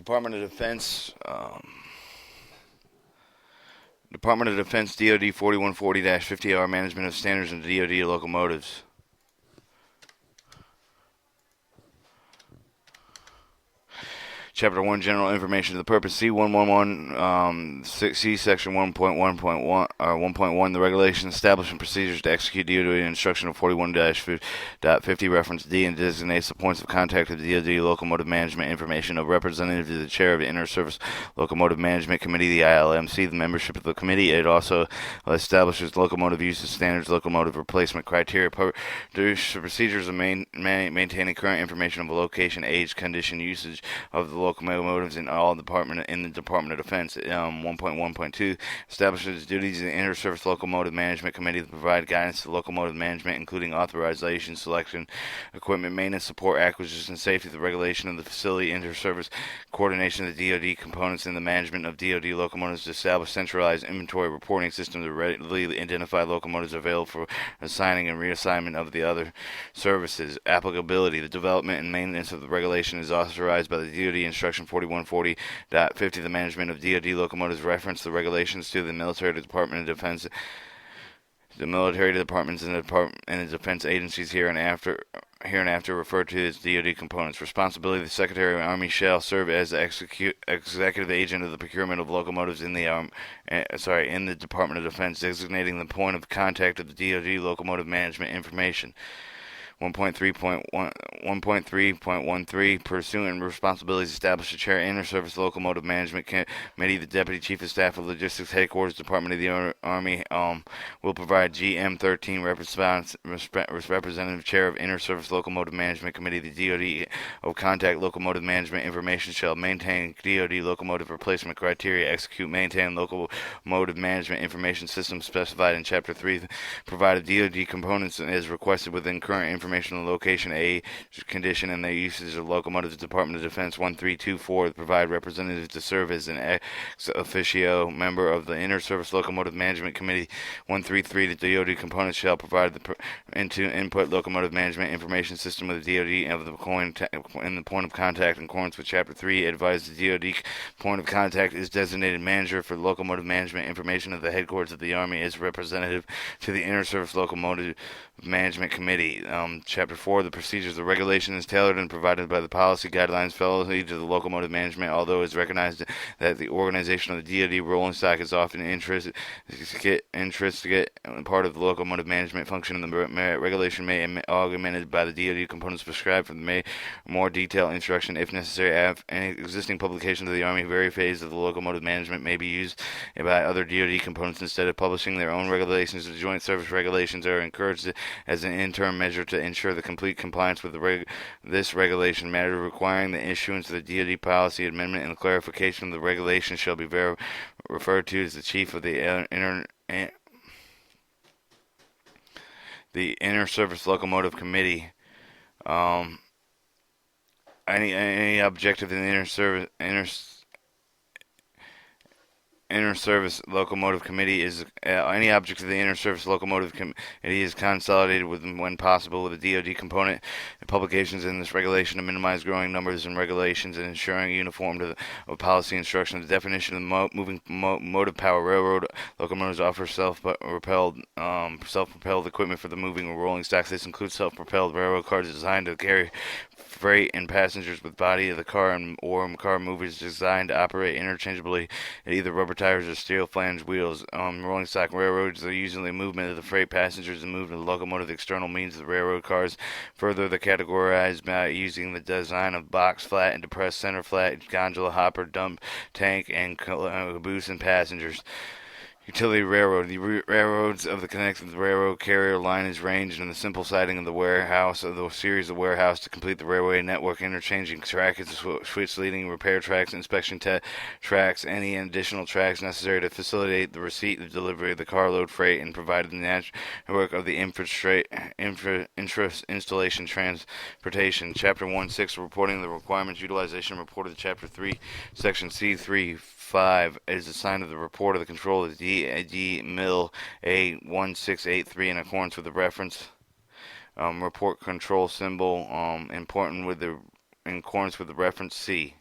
Department of Defense. Department of Defense DoD 4140-50R Management of Standards and DoD Locomotives. Chapter 1, General Information. The purpose, C111, C Section 1.1.1, or 1.1, the regulations, establishing procedures to execute DoD instruction of 41-50, reference D, and designates the points of contact of DoD Locomotive Management Information. A representative to the chair of the Inter-Service Locomotive Management Committee, the ILMC, the membership of the committee. It also establishes locomotive usage standards, locomotive replacement criteria, procedures of maintaining current information of location, age, condition, usage of the locomotives in the Department of Defense. 1.1.2 establishes duties of the Inter-Service Locomotive Management Committee to provide guidance to locomotive management, including authorization, selection, equipment maintenance, support, acquisition, safety, the regulation of the facility, inter-service coordination of the DoD components, and the management of DoD locomotives. To establish centralized inventory reporting systems to readily identify locomotives available for assigning and reassignment of the other services. Applicability: the development and maintenance of the regulation is authorized by the DoD Instruction 4140.50. The management of DoD locomotives reference the regulations to the Military Department of Defense, the military departments, and the defense agencies hereinafter referred to as DoD components. Responsibility: the Secretary of the Army shall serve as the executive agent of the procurement of locomotives in the Department of Defense, designating the point of contact of the DoD locomotive management information. 1.3.13 Pursuant responsibilities: establish a chair, Inter-Service Locomotive Management Committee. The Deputy Chief of Staff of Logistics Headquarters, Department of the Army, will provide GM13 representative chair of Inter-Service Locomotive Management Committee. The DoD of contact locomotive management information shall maintain DoD locomotive replacement criteria, execute, maintain locomotive management information systems specified in Chapter 3, provided DoD components as requested within current information on location, age, condition, and the usage of locomotives. Department of Defense 1324 provide representatives to serve as an ex officio member of the Inter-Service Locomotive Management Committee. 133 the DoD components shall provide the input locomotive management information system with the DoD of the point of contact in accordance with Chapter 3. Advise the DoD point of contact is designated manager for locomotive management information of the headquarters of the Army as representative to the Inter-Service Locomotive Management Committee. Chapter 4, the procedures. The regulation is tailored and provided by the policy guidelines fellowship to the locomotive management, although it's recognized that the organization of the DoD rolling stock is often interested part of the locomotive management function. The regulation may be augmented by the DoD components prescribed for the more detailed instruction if necessary. Any existing publications of the Army vary phase of the locomotive management may be used by other DoD components instead of publishing their own regulations. The joint service regulations are encouraged as an interim measure to ensure the complete compliance with this regulation. Matter requiring the issuance of the DoD policy amendment and clarification of the regulation shall be referred to as the Chief of the Inter-Service Locomotive Committee. Any objective in the Inter-Service Locomotive Committee is any object of the Inter-Service Locomotive Committee is consolidated with, when possible, with the DoD component and publications in this regulation to minimize growing numbers and regulations and ensuring uniformity of policy instruction. The definition of moving motive power railroad locomotives offer self-propelled equipment for the moving of rolling stock. This includes self-propelled railroad cars designed to carry freight and passengers with body of the car or car movers designed to operate interchangeably at either rubber tires or steel flange wheels. Rolling stock railroads are usually movement of the freight passengers and movement of the locomotive external means of the railroad cars. Further, they're categorized by using the design of box flat and depressed center flat, gondola, hopper, dump tank, and caboose and passengers. Utility railroad. The railroads of the connected railroad carrier line is ranged in the simple siding of the warehouse of the series of warehouse to complete the railway network, interchanging tracks, switch leading, repair tracks, inspection tracks, any additional tracks necessary to facilitate the receipt and delivery of the carload freight, and provided the network of the installation transportation. Chapter 1.6 reporting the requirements utilization report of the Chapter 3 Section C3 5 is a sign of the report of the control of the DAD Mill A1683 in accordance with the reference report control symbol in accordance with the reference C.